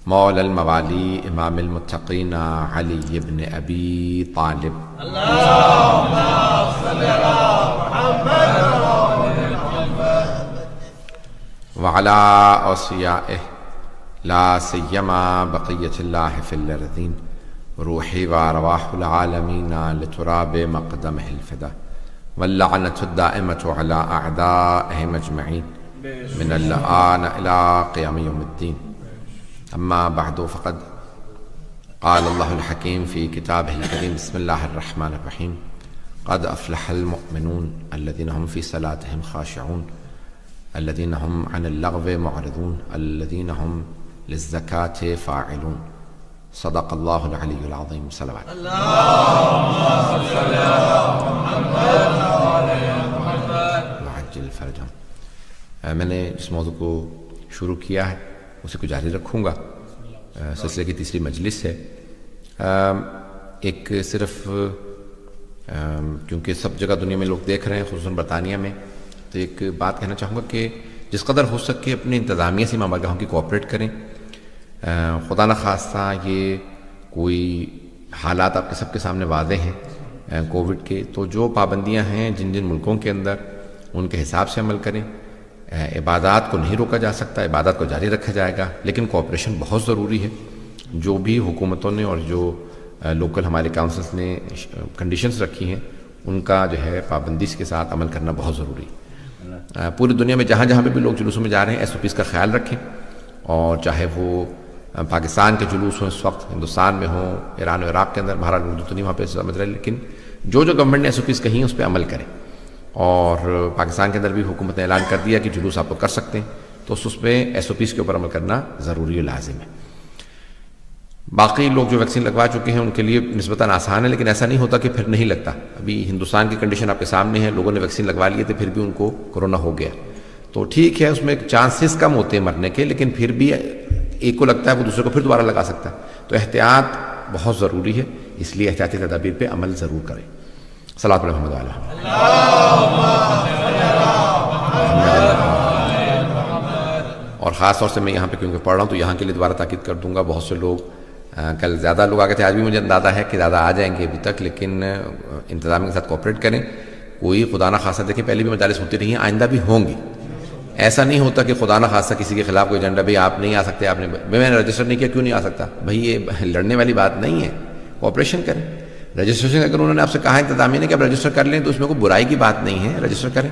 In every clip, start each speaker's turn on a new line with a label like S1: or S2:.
S1: مولا الموالی امام المتقین علی بن ابی طالب
S2: اللهم صل على محمد
S1: وعلى اوصیائہ لا سیما بقیۃ اللہ فی الارضین روحی وارواح العالمین لتراب مقدمہ الفدا واللعنۃ الدائمۃ علی اعدائہم اجمعین من الآن الى قیام یوم الدین. اما بعد فقد قال اللہ الحکیم فی کتابہ الکریم بسم اللہ الرحمن الرحیم قد افلح المؤمنون الذین هم فی صلاتهم خاشعون الذین هم عن اللغو معرضون الذین هم للزکاة فاعلون. صدق اللہ العلی العظیم. صلوات.
S2: اللهم صل على محمد
S1: وعجل فرجهم. میں نے جس موضوع کو شروع کیا ہے اسی کو جاری رکھوں گا. سلسلے کی تیسری مجلس ہے. ایک صرف کیونکہ سب جگہ دنیا میں لوگ دیکھ رہے ہیں خصوصاً برطانیہ میں، تو ایک بات کہنا چاہوں گا کہ جس قدر ہو سکے اپنی انتظامیہ سے امام بارگاہوں کی کوآپریٹ کریں. خدا نخواستہ یہ کوئی حالات آپ کے سب کے سامنے واضح ہیں کووڈ کے، تو جو پابندیاں ہیں جن جن ملکوں کے اندر ان کے حساب سے عمل کریں. عبادات کو نہیں روکا جا سکتا، عبادات کو جاری رکھا جائے گا، لیکن کوآپریشن بہت ضروری ہے. جو بھی حکومتوں نے اور جو لوکل ہمارے کاؤنسلس نے کنڈیشنز رکھی ہیں ان کا جو ہے پابندی کے ساتھ عمل کرنا بہت ضروری ہے. پوری دنیا میں جہاں جہاں پہ بھی لوگ جلوسوں میں جا رہے ہیں SOPs کا خیال رکھیں، اور چاہے وہ پاکستان کے جلوس ہوں، اس وقت ہندوستان میں ہوں، ایران و عراق کے اندر، بہرحال اردو تو نہیں وہاں پہ سمجھ رہے، لیکن جو گورنمنٹ نے SOPs کہیں ہیں اس پہ عمل کریں. اور پاکستان کے اندر بھی حکومت نے اعلان کر دیا کہ جلوس آپ کو کر سکتے ہیں، تو اس میں SOPs کے اوپر عمل کرنا ضروری و لازم ہے. باقی لوگ جو ویکسین لگوا چکے ہیں ان کے لیے نسبتاً آسان ہے، لیکن ایسا نہیں ہوتا کہ پھر نہیں لگتا. ابھی ہندوستان کی کنڈیشن آپ کے سامنے ہے، لوگوں نے ویکسین لگوا لیے تھے پھر بھی ان کو کرونا ہو گیا. تو ٹھیک ہے، اس میں چانسز کم ہوتے ہیں مرنے کے، لیکن پھر بھی ایک کو لگتا ہے وہ دوسرے کو پھر دوبارہ لگا سکتا ہے. تو احتیاط بہت ضروری ہے، اس لیے احتیاطی تدابیر پہ عمل ضرور کریں. صلوات علی محمد علیہ. اور خاص طور سے میں یہاں پہ کیونکہ پڑھ رہا ہوں تو یہاں کے لیے دوبارہ تاکید کر دوں گا. بہت سے لوگ کل زیادہ لوگ آگے تھے، آج بھی مجھے اندازہ ہے کہ زیادہ آ جائیں گے ابھی تک، لیکن انتظامیہ کے ساتھ کوآپریٹ کریں. کوئی خدا نہ خواستہ، دیکھیں پہلے بھی مجالس ہوتی رہی ہیں، آئندہ بھی ہوں گی. ایسا نہیں ہوتا کہ خدا نہ خواستہ کسی کے خلاف کوئی ایجنڈا، بھئی آپ نہیں آ سکتے، آپ نے میں نے رجسٹر نہیں کیا کیوں نہیں آ سکتا. بھئی یہ لڑنے والی بات نہیں ہے، کوآپریشن کریں. رجسٹریشن اگر انہوں نے آپ سے کہا انتظامیہ نے کہ آپ رجسٹر کر لیں تو اس میں کوئی برائی کی بات نہیں ہے، رجسٹر کریں.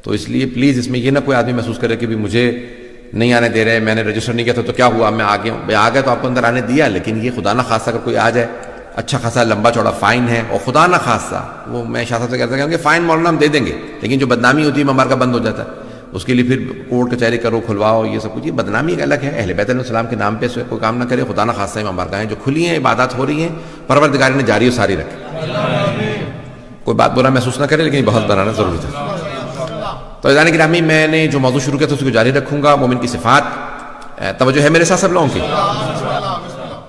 S1: تو اس لیے پلیز اس میں یہ نہ کوئی آدمی محسوس کرے کہ بھی مجھے نہیں آنے دے رہے، میں نے رجسٹر نہیں کیا تھا تو کیا ہوا، میں آ گیا ہوں. آ گیا تو آپ کو اندر آنے دیا، لیکن یہ خدا نہ خواستہ اگر کوئی آ جائے، اچھا خاصا لمبا چوڑا فائن ہے، اور خدا نہ خواستہ وہ میں شاہ صاحب سے کہتا ہوں کہ فائن مولانا ہم دے دیں گے، لیکن جو بدنامی ہوتی ہے ممبر کا بند ہو جاتا ہے، اس کے لیے پھر کورٹ کچہری کرو، کھلواؤ، یہ سب کچھ. یہ بدنامی ایک الگ ہے. اہل بیت علیہ السلام کے نام پہ کوئی کام نہ کرے. خدا نہ خواستہ ممبر کا ہیں جو کھلی ہیں، عبادات ہو رہی ہیں، پروردگار نے جاری و ساری رکھے. کوئی بات برا محسوس نہ کرے، لیکن یہ بہت بنانا ضروری تھا. تو عزیزان گرامی، میں نے جو موضوع شروع کیا تھا اس کو جاری رکھوں گا. مومن کی صفات. توجہ ہے میرے ساتھ سب لوگوں کی؟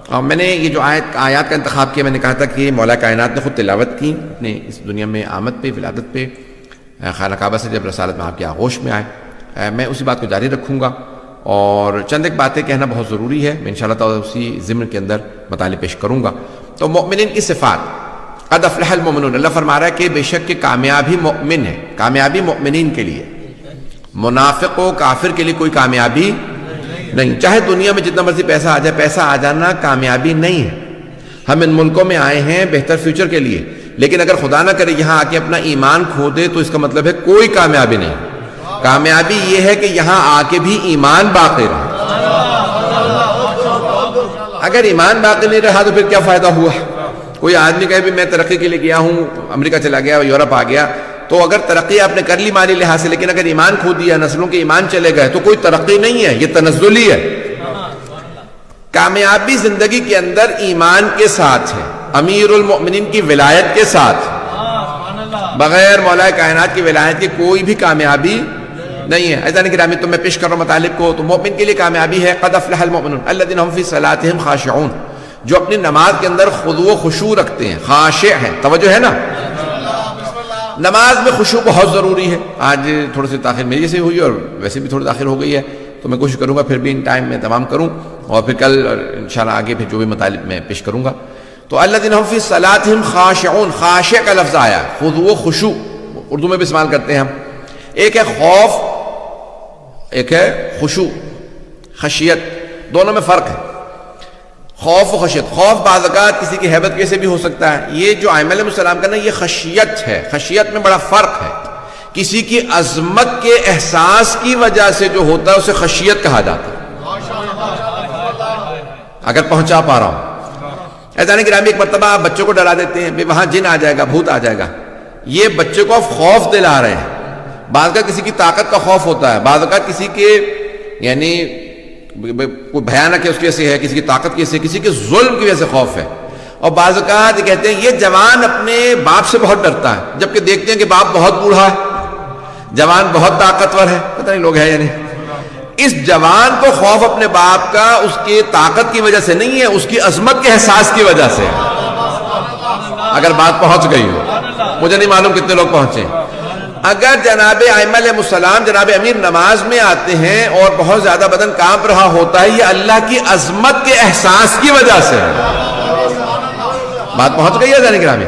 S1: اور میں نے یہ جو آیات کا انتخاب کیا، میں نے کہا تھا کہ مولا کائنات نے خود تلاوت کی اپنے اس دنیا میں آمد پہ، ولادت پہ، خانہ کعبہ سے جب رسالت میں آپ کے آغوش میں آئے. میں اسی بات کو جاری رکھوں گا، اور چند ایک باتیں کہنا بہت ضروری ہے. میں انشاءاللہ تعالی اسی ضمن کے اندر مطالعے پیش کروں گا. تو مومنین کی صفات. قد افلح المؤمنون، اللہ فرما رہا ہے کہ بے شک کہ کامیابی مومن ہے، کامیابی مومنین کے لیے. منافق و کافر کے لیے کوئی کامیابی نہیں. چاہے دنیا میں جتنا مرضی پیسہ آ جائے، پیسہ آ جانا کامیابی نہیں ہے. ہم ان ملکوں میں آئے ہیں بہتر فیوچر کے لیے، لیکن اگر خدا نہ کرے یہاں آ کے اپنا ایمان کھو دے تو اس کا مطلب ہے کوئی کامیابی نہیں. کامیابی یہ ہے کہ یہاں آ کے بھی ایمان باقی رہے. اگر ایمان باقی نہیں رہا تو پھر کیا فائدہ ہوا؟ کوئی آدمی کہے بھی میں ترقی کے لیے گیا ہوں، امریکہ چلا گیا، یورپ آ گیا، تو اگر ترقی آپ نے کر لی مالی لحاظ سے، لیکن اگر ایمان کھو دیا، نسلوں کے ایمان چلے گئے، تو کوئی ترقی نہیں ہے، یہ تنزلی ہے. کامیابی زندگی کے اندر ایمان کے ساتھ ہے، امیر المؤمنین کی ولایت کے ساتھ. بغیر مولا کائنات کی ولایت کی کوئی بھی کامیابی نہیں ہے. عزیزان گرامی، تو میں پیش کر رہا ہوں مطالب کو. تو مومن کے لیے کامیابی ہے قد افلح المؤمنون الذین هم فی صلاتهم خاشعون، جو اپنی نماز کے اندر خضوع و خشوع رکھتے ہیں، خاشع ہیں. توجہ ہے نا، نماز میں خشوع بہت ضروری ہے. آج تھوڑی سی تاخیر میری سے ہوئی اور ویسے بھی تھوڑی تاخیر ہو گئی ہے. تو میں کوشش کروں گا پھر بھی ان ٹائم میں تمام کروں، اور پھر کل انشاءاللہ آگے پھر جو بھی مطالب میں پیش کروں گا۔ تو الذین هم فی صلاتہم خاشعون، خاشع کا لفظ آیا، خضوع و خشوع اردو میں بھی استعمال کرتے ہیں ہم۔ ایک ہے خوف، ایک ہے خشوع، خشیت، دونوں میں فرق ہے۔ خوف و خشیت، خوف بعض اوقات کسی کی ہیبت کی وجہ سے بھی ہو سکتا ہے، یہ جو ائمہ علیہ السلام کا نا یہ خشیت ہے، خشیت میں بڑا فرق ہے۔ کسی کی عظمت کے احساس کی وجہ سے جو ہوتا ہے اسے خشیت کہا جاتا ہے، اگر پہنچا پا رہا ہوں۔ ایسا گرامی ایک مرتبہ آپ بچوں کو ڈرا دیتے ہیں، وہاں جن آ جائے گا، بھوت آ جائے گا، یہ بچے کو آپ خوف دلا رہے ہیں۔ بعض کا کسی کی طاقت کا خوف ہوتا ہے، بعض کا کسی کے یعنی کوئی بھیانک ہے اس کی وجہ سے ہے، کسی کی طاقت کی وجہ سے، کسی کے ظلم کی وجہ سے خوف ہے۔ اور بعض اوقات کہتے ہیں یہ جوان اپنے باپ سے بہت ڈرتا ہے، جبکہ دیکھتے ہیں کہ باپ بہت بوڑھا ہے، جوان بہت طاقتور ہے، پتہ نہیں لوگ ہیں یا نہیں۔ اس جوان کو خوف اپنے باپ کا اس کی طاقت کی وجہ سے نہیں ہے، اس کی عظمت کے احساس کی وجہ سے، اگر بات پہنچ گئی ہو۔ مجھے نہیں معلوم کتنے لوگ پہنچے۔ اگر جناب ائمہ علیہ السلام، جناب امیر نماز میں آتے ہیں اور بہت زیادہ بدن کانپ رہا ہوتا ہے، یہ اللہ کی عظمت کے احساس کی وجہ سے ہے۔ بات پہنچ گئی ہے جانے گرامی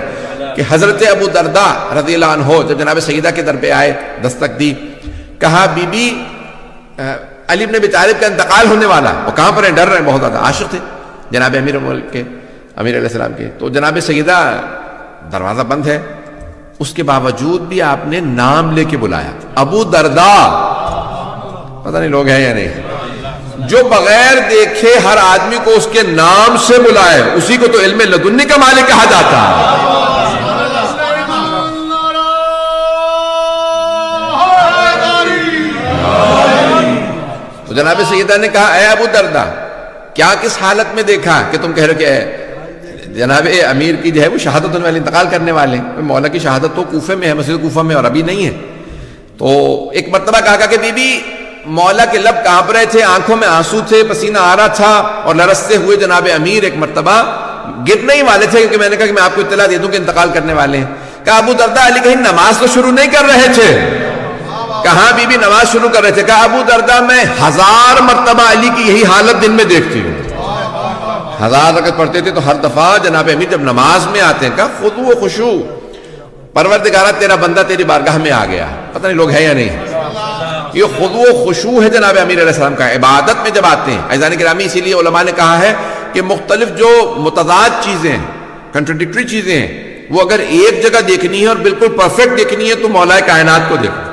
S1: کہ حضرت ابو درداء رضی اللہ عنہ جب جناب سیدہ کے در پہ آئے، دستک دی، کہا بی بی علی بن ابی طالب کا انتقال ہونے والا، وہ کہاں پر ہیں؟ ڈر رہے ہیں، بہت زیادہ عاشق تھے جناب امیر ملک کے، امیر علیہ السلام کے۔ تو جناب سیدہ دروازہ بند ہے، اس کے باوجود بھی آپ نے نام لے کے بلایا، ابو درداء، پتہ نہیں لوگ ہیں یا نہیں۔ جو بغیر دیکھے ہر آدمی کو اس کے نام سے بلائے، اسی کو تو علم لدنی کا مالک کہا جاتا ہے۔ تو جناب سیدہ نے کہا اے ابو درداء، کیا کس حالت میں دیکھا کہ تم کہہ رہے کہ جناب امیر کی جو ہے وہ شہادت ہونے والے، انتقال کرنے والے ہیں؟ مولا کی شہادت تو کوفے میں ہے، مسجد کوفہ میں، اور ابھی نہیں ہے۔ تو ایک مرتبہ کہا کہ بی بی مولا کے لب کانپ رہے تھے، آنکھوں میں آنسو تھے، پسینہ آ رہا تھا، اور لرزتے ہوئے جناب امیر ایک مرتبہ گرنے ہی والے تھے، کیونکہ میں نے کہا کہ میں آپ کو اطلاع دے دوں کہ انتقال کرنے والے ہیں۔ کہا ابو درداء علی کہیں نماز تو شروع نہیں کر رہے تھے؟ کہاں بی بی نماز شروع کر رہے تھے؟ کہا ابو درداء میں 1000 مرتبہ علی کی یہی حالت دن میں دیکھتی ہوں۔ 1000 رکعت پڑھتے تھے تو ہر دفعہ جناب امیر جب نماز میں آتے ہیں، کہا خضوع و خشوع، پروردگارہ تیرا بندہ تیری بارگاہ میں آ گیا۔ پتہ نہیں لوگ ہیں یا نہیں۔ یہ خضوع و خشوع ہے جناب امیر علیہ السلام کا، عبادت میں جب آتے ہیں۔ عزیزان گرامی، اسی لیے علماء نے کہا ہے کہ مختلف جو متضاد چیزیں ہیں، کنٹراڈکٹری چیزیں ہیں، وہ اگر ایک جگہ دیکھنی ہے اور بالکل پرفیکٹ دیکھنی ہے تو مولا کائنات کو دیکھو۔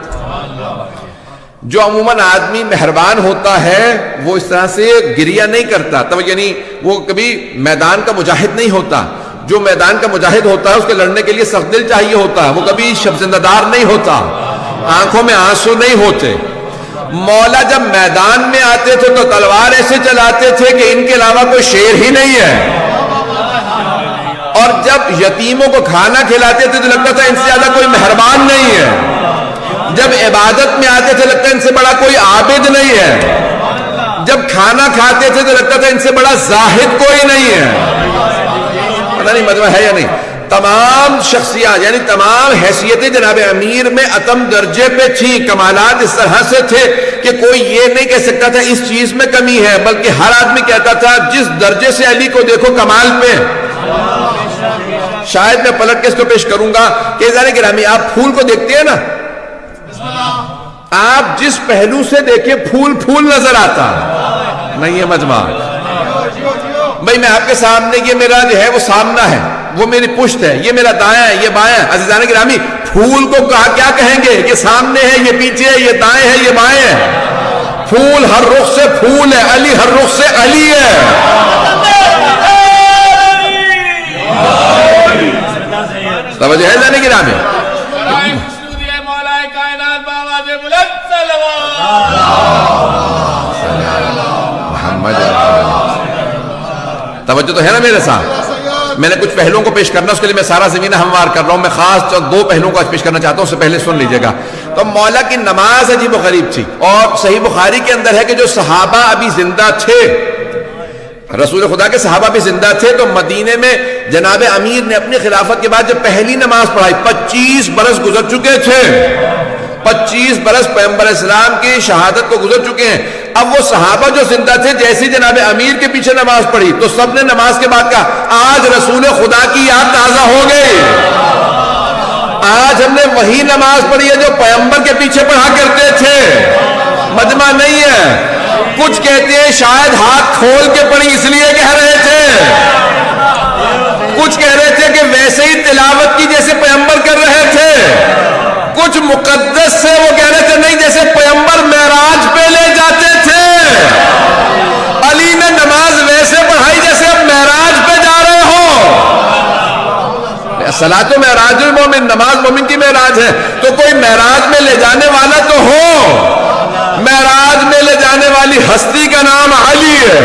S1: جو عموماً آدمی مہربان ہوتا ہے وہ اس طرح سے گریہ نہیں کرتا، یعنی وہ کبھی میدان کا مجاہد نہیں ہوتا۔ جو میدان کا مجاہد ہوتا ہے اس کے لڑنے کے لیے سخت دل چاہیے ہوتا ہے، وہ کبھی شبزندہ دار نہیں ہوتا، آنکھوں میں آنسو نہیں ہوتے۔ مولا جب میدان میں آتے تھے تو تلوار ایسے چلاتے تھے کہ ان کے علاوہ کوئی شیر ہی نہیں ہے، اور جب یتیموں کو کھانا کھلاتے تھے تو لگتا تھا ان سے زیادہ کوئی مہربان نہیں ہے، جب عبادت میں آتے تھے لگتا ہے ان سے بڑا کوئی عابد نہیں ہے، جب کھانا کھاتے تھے تو لگتا تھا ان سے بڑا زاہد کوئی نہیں ہے۔ پتہ نہیں مجمع ہے یا نہیں۔ تمام شخصیات یعنی تمام حیثیتیں جناب امیر میں اتم درجے پہ تھیں، کمالات اس طرح سے تھے کہ کوئی یہ نہیں کہہ سکتا تھا اس چیز میں کمی ہے، بلکہ ہر آدمی کہتا تھا جس درجے سے علی کو دیکھو کمال پہ۔ شاید میں پلٹ کے اس کو پیش کروں گا کہ ذرا گرامی، آپ پھول کو دیکھتے ہیں نا، آپ جس پہلو سے دیکھیں پھول پھول نظر آتا نہیں ہے مجمع۔ بھئی میں آپ کے سامنے، یہ میرا جو ہے وہ سامنا ہے، وہ میری پشت ہے، یہ میرا دایاں ہے، یہ بایاں ہے۔ عزیزان گرامی، پھول کو کیا کہیں گے؟ یہ سامنے ہے، یہ پیچھے ہے، یہ دائیں ہے، یہ بائیں ہے۔ پھول ہر رخ سے پھول ہے، علی ہر رخ سے علی ہے۔ توجہ ہے جانے گرامی؟ توجہ تو ہے نا میرے ساتھ؟ میں نے کچھ پہلوؤں کو پیش کرنا، اس کے لیے میں سارا زمینہ ہموار کر رہا ہوں۔ میں خاص دو پہلوؤں کو آج پیش کرنا چاہتا ہوں، اس سے پہلے سن لیجئے گا۔ تو مولا کی نماز عجیب و غریب تھی، اور صحیح بخاری کے اندر ہے کہ جو صحابہ ابھی زندہ تھے، رسول خدا کے صحابہ بھی زندہ تھے، تو مدینے میں جناب امیر نے اپنی خلافت کے بعد جب پہلی نماز پڑھائی، 25 برس گزر چکے تھے، 25 برس پیغمبر اسلام کی شہادت کو گزر چکے ہیں. اب وہ صحابہ جو زندہ تھے جیسی جناب امیر کے پیچھے نماز پڑھی تو سب نے نماز کے بعد کہا آج رسول خدا کی یاد تازہ ہو گئی. آج ہم نے وہی نماز پڑھی ہے جو پیغمبر کے پیچھے پڑھا کرتے تھے. مجمع نہیں ہے. کچھ کہتے ہیں شاید ہاتھ کھول کے پڑھی اس لیے کہہ رہے تھے. کچھ کہہ رہے تھے کہ ویسے ہی تلاوت کی جیسے پیغمبر کر رہے تھے. کچھ مقدس سے وہ کہہ رہے تھے نہیں جیسے پیغمبر معراج پہ لے جاتے تھے. علی نے نماز ویسے پڑھائی جیسے اب معراج پہ جا رہے ہو. صلاۃ معراج المومن، نماز مومن کی معراج ہے. تو کوئی معراج میں لے جانے والا تو ہو. معراج میں لے جانے والی ہستی کا نام علی ہے.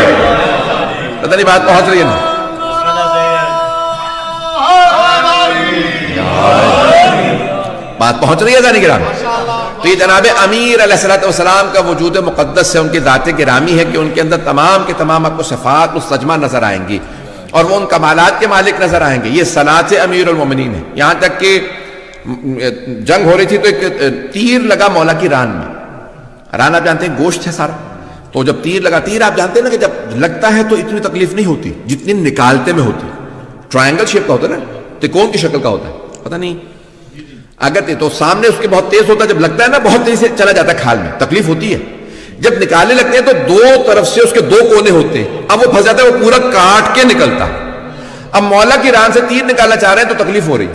S1: پتہ نہیں بات پہنچ رہی ہے نا؟ بات پہنچ رہی ہے ذہنی گرامی؟ تو یہ جناب امیر علیہ السلام کا وجود مقدس سے ان کی ذات گرامی ہے کہ ان کے اندر تمام کے تمام آپ کو صفات مستجمع نظر آئیں گی اور وہ ان کمالات کے مالک نظر آئیں گے. یہ صلاۃ امیر المومنین ہے. یہاں تک کہ جنگ ہو رہی تھی تو ایک تیر لگا مولا کی ران میں. ران آپ جانتے ہیں گوشت ہے سارا. تو جب تیر لگا، تیر آپ جانتے ہیں نا کہ جب لگتا ہے تو اتنی تکلیف نہیں ہوتی جتنی نکالتے میں ہوتی. ٹرائنگل شیپ کا ہوتا ہے نا، تکون کی شکل کا ہوتا ہے. پتہ نہیں اگر تو سامنے اس کے بہت تیز ہوتا ہے، جب لگتا ہے نا بہت تیزی سے چلا جاتا ہے کھال میں، تکلیف ہوتی ہے. جب نکالنے لگتے ہیں تو دو طرف سے اس کے دو کونے ہوتے ہیں. اب وہ پھنس جاتا ہے، وہ پورا کاٹ کے نکلتا. اب مولا کی ران سے تیر نکالنا چاہ رہے ہیں تو تکلیف ہو رہی ہے.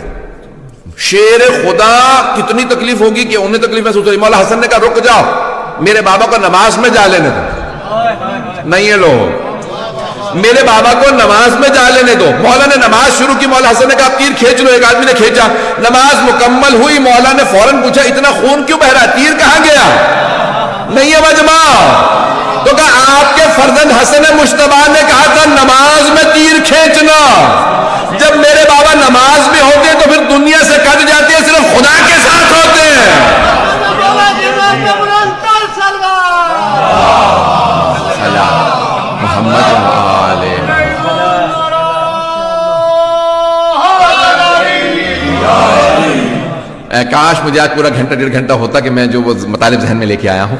S1: شیر خدا کتنی تکلیف ہوگی کہ انہیں تکلیف محسوس ہو رہی. مولا حسن نے کہا رک جاؤ، میرے بابا کو نماز میں جا لینے دو. نہیں ہے لوگ، میرے بابا کو نماز میں جا لینے دو. مولا نے نماز شروع کی. مولا حسن نے کہا تیر کھینچ لو. ایک آدمی نے کھینچا، نماز مکمل ہوئی. مولا نے فوراً پوچھا اتنا خون کیوں بہ رہا ہے، تیر کہاں گیا؟ نہیں ہے مجمع. تو کہا آپ کے فرزند حسن مجتبیٰ نے کہا تھا نماز میں تیر کھینچنا. جب میرے بابا نماز میں ہوتے تو پھر دنیا سے کٹ جاتے ہیں، صرف خدا کے ساتھ ہوتے ہیں. محمد کاش مجھے آج پورا گھنٹہ ڈیڑھ گھنٹہ ہوتا کہ میں جو وہ مطالب ذہن میں لے کے آیا ہوں.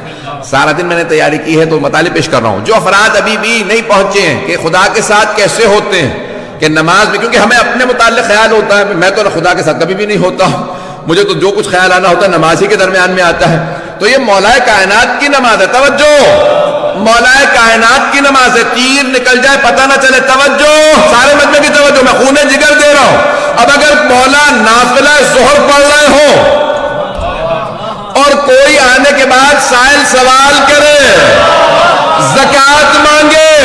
S1: سارا دن میں نے تیاری کی ہے تو مطالب پیش کر رہا ہوں. جو افراد ابھی بھی نہیں پہنچے ہیں کہ خدا کے ساتھ کیسے ہوتے ہیں کہ نماز میں، کیونکہ ہمیں اپنے متعلق خیال ہوتا ہے میں تو خدا کے ساتھ کبھی بھی نہیں ہوتا ہوں، مجھے تو جو کچھ خیال آنا ہوتا ہے نماز ہی کے درمیان میں آتا ہے. تو یہ مولا کائنات کی نماز ہے. توجہ، مولا کائنات کی نماز ہے. تیر نکل جائے پتہ نہ چلے. توجہ سارے مجمع کی توجہ، میں خون جگر دے رہا ہوں. اب اگر مولا نافلہ ظہر پڑھ رہے ہو اور کوئی آنے کے بعد سائل سوال کرے، زکوٰۃ مانگے،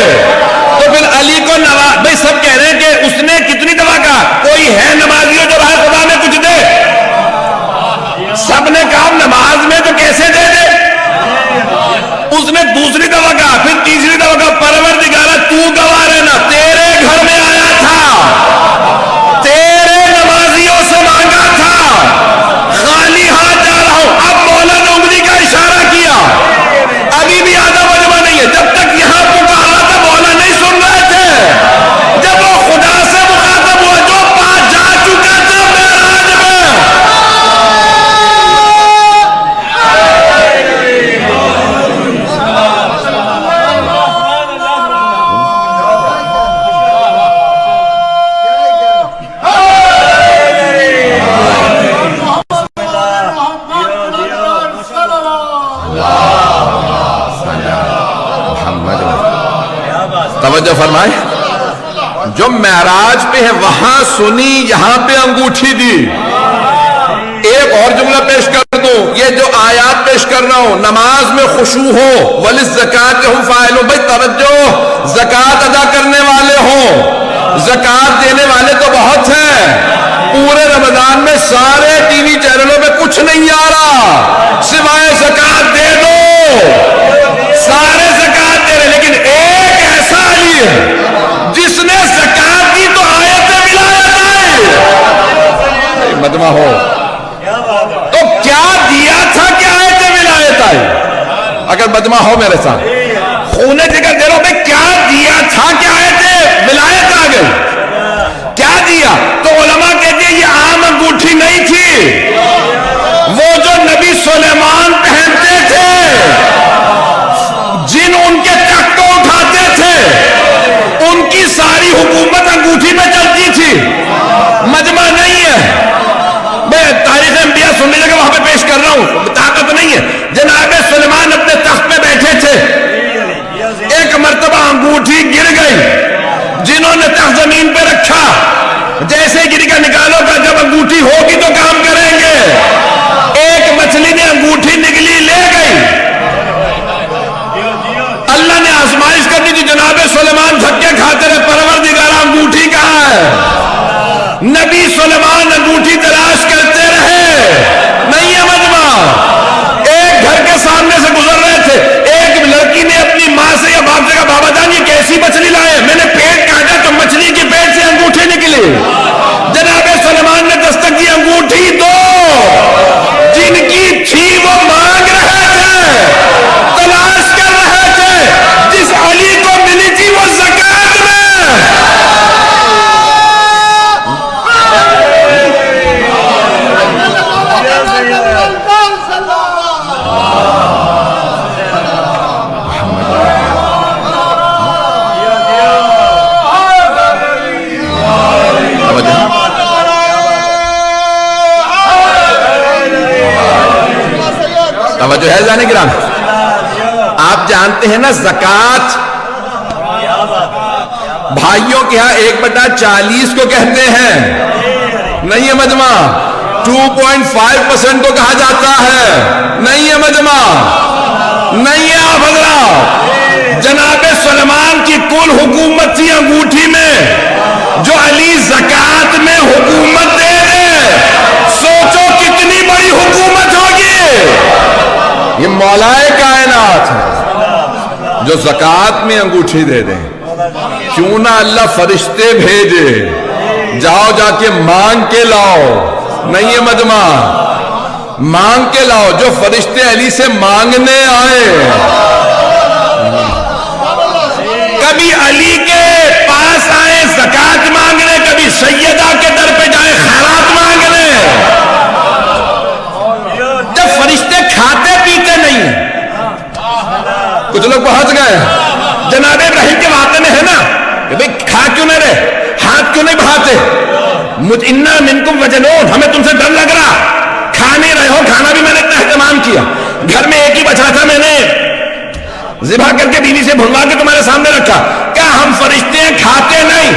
S1: تو پھر علی کو بھائی سب کہہ رہے ہیں کہ اس نے کتنی دفعہ کہا کوئی ہے نمازیوں جو راہ خدا میں کچھ دے؟ سب نے کہا نماز میں تو کیسے دے دے. اس نے دوسری دفعہ کہا، پھر تیسری دفعہ کہا پروردگارہ تو گواہ رہنا، تیرے گھر میں آیا تھا، تیرے نمازیوں سے مانگا تھا، خالی ہاتھ جا رہا ہوں. اب مولا نے انگلی کا اشارہ کیا. ابھی بھی آدھا مجمع نہیں ہے. جب تک یہاں پکارا تھا مولا نہیں سن رہے تھے. جب وہ خدا سے مخاطب ہوا جو پاس جا چکا تھا معراج میں، توجہ فرمائے، جو معراج پہ ہے وہاں سنی، یہاں پہ انگوٹھی دی. ایک اور جملہ پیش کر دوں، یہ جو آیات پیش کر رہا ہوں، نماز میں خشوع ہو، وَلِلزَّكَاةِ هُمْ فَاعِلُونَ. بھائی توجہ، زکوٰۃ ادا کرنے والے ہوں، زکوٰۃ دینے والے تو بہت ہیں. پورے رمضان میں سارے ٹی وی چینلوں پہ کچھ نہیں آ رہا سوائے زکوٰۃ دے دو. سارے زکوٰۃ دے رہے، لیکن ایک ایسا علی ہے جس نے زکوٰۃ دی تو آیت ولایت آئی. مجمع ہو تو کیا دیا تھا کہ آیت ولایت آئی؟ اگر مجمع ہو میرے ساتھ خون جگر دے رہا ہوں، میں کیا دیا تھا کہ آیت ولایت آ گئی؟ کیا دیا؟ تو علماء کہتے ہیں یہ عام انگوٹھی نہیں تھی. وہ جو نبی سلیمان جناب سلیمان اپنے تخت پہ بیٹھے تھے، ایک مرتبہ انگوٹھی گر گئی، جنہوں نے تخت زمین پہ رکھا، جیسے گر کا نکالو کا جب انگوٹھی ہوگی تو کام کریں گے، ایک مچھلی نے انگوٹھی نکلی لے گئی، اللہ نے آزمائش کر دی تھی، جناب سلیمان دھکے کھاتے رہے، پروردگارہ انگوٹھی کہاں ہے؟ نبی سلیمان انگوٹھی تلاش کرتے رہے، نہیں ہے مجمع، ایک گھر کے سامنے سے گزر رہے تھے، ایک لڑکی نے اپنی ماں سے یا باپ سے کہا بابا جان یہ کیسی مچھلی لائے؟ میں نے پیٹ کاٹا تو مچھلی کی پیٹ سے انگوٹھی نکلی، جناب سلیمان نے دستک دی، انگوٹھی دو، جن کی تھی وہ مانگ رہے تھے، تلاش کر رہے تھے، جس علی کو ملی تھی وہ زکات میں، توجہ ہے جانے گرام، آپ جانتے ہیں نا زکات بھائیوں کے ہاں 1/40 کو کہتے ہیں، نہیں ہے مجمع، 2.5% کو کہا جاتا ہے، نہیں ہے مجمع، نہیں ہے آپ حضرات، جناب سلیمان کی کل حکومت تھی انگوٹھی میں، جو علی زکات میں حکومت دے دے، سوچو کتنی بڑی حکومت ہوگی، یہ مولائے کائنات ہے جو زکات میں انگوٹھی دے دیں، کیوں نہ اللہ فرشتے بھیجے، جاؤ جا کے مانگ کے لاؤ، نہیں ہے مجمع، مانگ کے لاؤ، جو فرشتے علی سے مانگنے آئے، کبھی علی کے پاس آئے زکات مانگنے، کبھی سیدہ کے در پہ جائے خیرات مانگنے، جب فرشتے کھاتے پیتے نہیں ہیں، کچھ لوگ پہنچ گئے جناب ابراہیم کے واقعے میں ہے نا کہ بھئی کھا کیوں نہیں رہے، ہاتھ کیوں نہیں بڑھاتے، مجھ انا منکم وجنون، ہمیں تم سے ڈر لگ رہا، کھا نہیں رہے ہو، کھانا بھی میں نے اتنا اہتمام کیا، گھر میں ایک ہی بچا تھا، میں نے ذبح کر کے بیوی سے بھلوا کے تمہارے سامنے رکھا، کیا ہم فرشتے کھاتے نہیں؟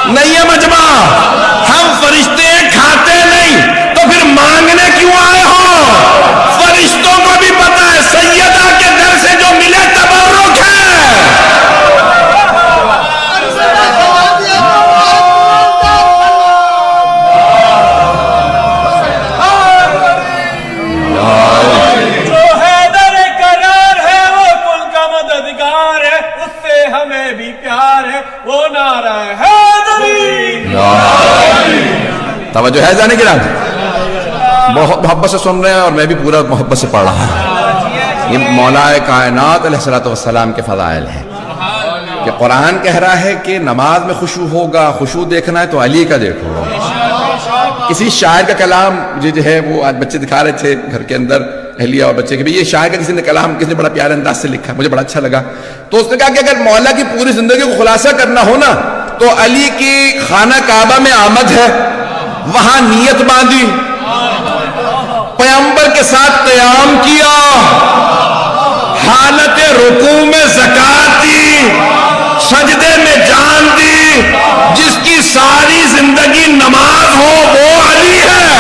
S1: نہیں ہے مجمع، ہم فرشتے کھاتے نہیں، تو پھر مانگنے کیوں آئے ہو؟ فرشتوں کو بھی پتا ہے سیدہ کے در سے جو ملے تبرک ہے،
S2: جو حیدر قرار ہے وہ کل کا مددگار ہے، اس سے ہمیں بھی پیار ہے، وہ نعرہ حیدری۔
S1: توجہ ہے جانے کی رات، بہت محبت سے سن رہے ہیں اور میں بھی پورا محبت سے پڑھ رہا ہوں، یہ مولا کائنات علیہ السلام کے فضائل ہیں کہ قرآن کہہ رہا ہے کہ نماز میں خشوع ہوگا، خشوع دیکھنا ہے تو علی کا دیکھو، کسی شاعر کا کلام جو ہے وہ آج بچے دکھا رہے تھے گھر کے اندر، اہلیہ اور بچے کے بھی، یہ شاعر کا کسی نے کلام کسی نے بڑا پیارے انداز سے لکھا، مجھے بڑا اچھا لگا، تو اس نے کہا کہ اگر مولا کی پوری زندگی کو خلاصہ کرنا ہو نا تو علی کی خانہ کعبہ میں آمد ہے، وہاں نیت باندھی، پیغمبر کے ساتھ قیام کیا، حالت رکوع میں زکات دی، سجدے میں جان دی، جس کی ساری زندگی نماز ہو وہ علی ہے۔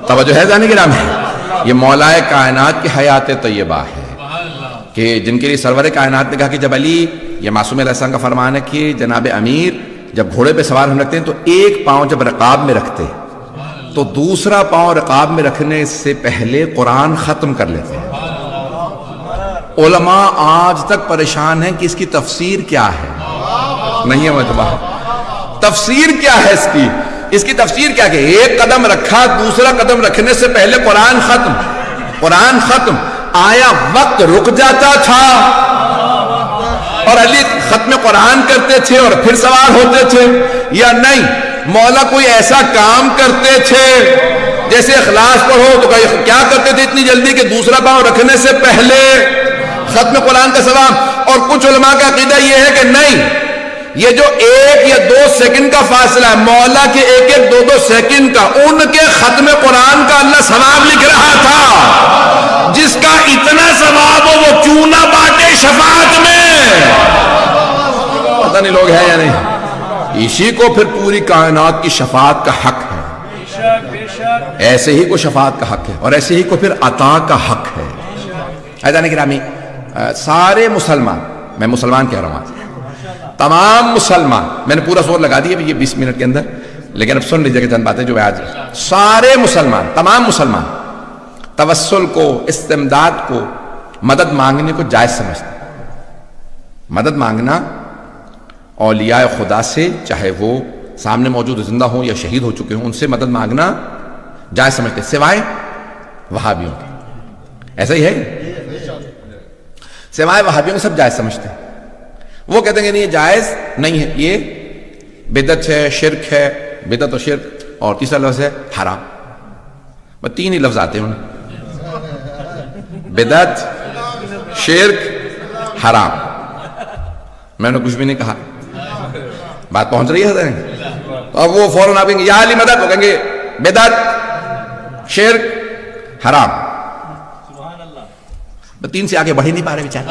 S1: توجہ ہے جانے کے نام ہے، یہ مولا کائنات کی حیات طیبہ ہے کہ جن کے لیے سرور کائنات نے کہا کہ جب علی، یہ معصوم علیہ السلام کا فرمان ہے کہ جناب امیر جب گھوڑے پہ سوار ہونے لگتے ہیں تو ایک پاؤں جب رقاب میں رکھتے تو دوسرا پاؤں رقاب میں رکھنے سے پہلے قرآن ختم کر لیتے ہیں۔ علماء آج تک پریشان ہیں کہ اس کی تفسیر کیا ہے، نہیں ہے مطلب تفسیر کیا ہے اس کی تفسیر کیا کہ ایک قدم رکھا دوسرا قدم رکھنے سے پہلے قرآن ختم، آیا وقت رک جاتا تھا اور علی ختم قرآن کرتے تھے اور پھر سوار ہوتے تھے، یا نہیں مولا کوئی ایسا کام کرتے تھے جیسے اخلاص پڑھو تو کیا کرتے تھے اتنی جلدی کہ دوسرا پاؤں رکھنے سے پہلے ختم قرآن کا ثواب. اور کچھ علماء کا عقیدہ یہ ہے کہ نہیں، یہ جو 1 یا 2 سیکنڈ کا فاصلہ ہے مولا کے 1-1 2-2 سیکنڈ کا، ان کے ختم قرآن کا اللہ ثواب لکھ رہا تھا. جس کا اتنا ثواب ہو وہ کیوں نہ بانٹے شفاعت میں. پتہ نہیں لوگ ہیں یا نہیں. اسی کو پھر پوری کائنات کی شفاعت کا حق ہے. ایسے ہی کو شفاعت کا حق ہے اور ایسے ہی کو پھر عطا کا حق ہے. عزیزان گرامی، سارے مسلمان، میں مسلمان کہہ رہا ہوں، تمام مسلمان، میں نے پورا زور لگا دیا یہ 20 منٹ کے اندر، لیکن اب سن لیجیے کہ چند باتیں جو آج سارے مسلمان، تمام مسلمان توسل کو، استمداد کو، مدد مانگنے کو جائز سمجھتے ہیں. مدد مانگنا اولیاء خدا سے، چاہے وہ سامنے موجود زندہ ہوں یا شہید ہو چکے ہوں، ان سے مدد مانگنا جائز سمجھتے ہیں، سوائے وہابیوں کے. ایسا ہی ہے، سوائے وہابیوں کے سب جائز سمجھتے ہیں. وہ کہتے ہیں کہ نہیں یہ جائز نہیں ہے، یہ بدعت ہے، شرک ہے. بدعت اور شرک، اور تیسرا لفظ ہے حرام. بس 3 ہی لفظ آتے ہیں انہیں، بدعت، شرک، حرام. میں نے کچھ بھی نہیں کہا، بات پہنچ رہی ہے. اب وہ فوراً آپ کہیں گے یا علی مدد، وہ کہیں گے بدعت، شرک، حرام. 3 سے آگے بڑھ ہی نہیں پا رہے بیچارے.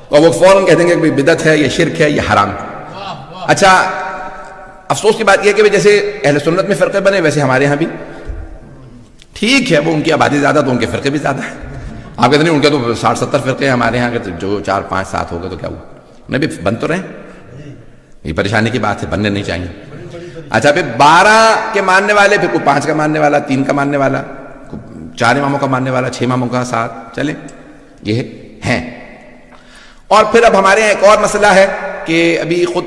S1: اور وہ فوراً کہہ دیں گے کہ بدعت ہے، یہ شرک ہے، یہ حرام. اچھا، افسوس کی بات یہ ہے کہ جیسے اہل سنت میں فرقے بنے ویسے ہمارے ہاں بھی ٹھیک ہے، وہ ان کی آبادی زیادہ تو ان کے فرقے بھی زیادہ ہیں. آپ کہتے نہیں ان کے تو 60-70 فرقے ہیں، ہمارے یہاں کے جو 4-5-7 ہو گئے تو کیا ہوا. انہیں بھی بن تو رہے، یہ پریشانی کی بات ہے، بننے نہیں چاہیے. اچھا، پھر 12 کے ماننے والے، پھر کوئی 5 کا ماننے والا، 3 کا ماننے والا، 4 اماموں کا ماننے والا، 6 اماموں کا 7، چلیں یہ ہیں. اور پھر اب ہمارے یہاں ایک اور مسئلہ ہے کہ ابھی خود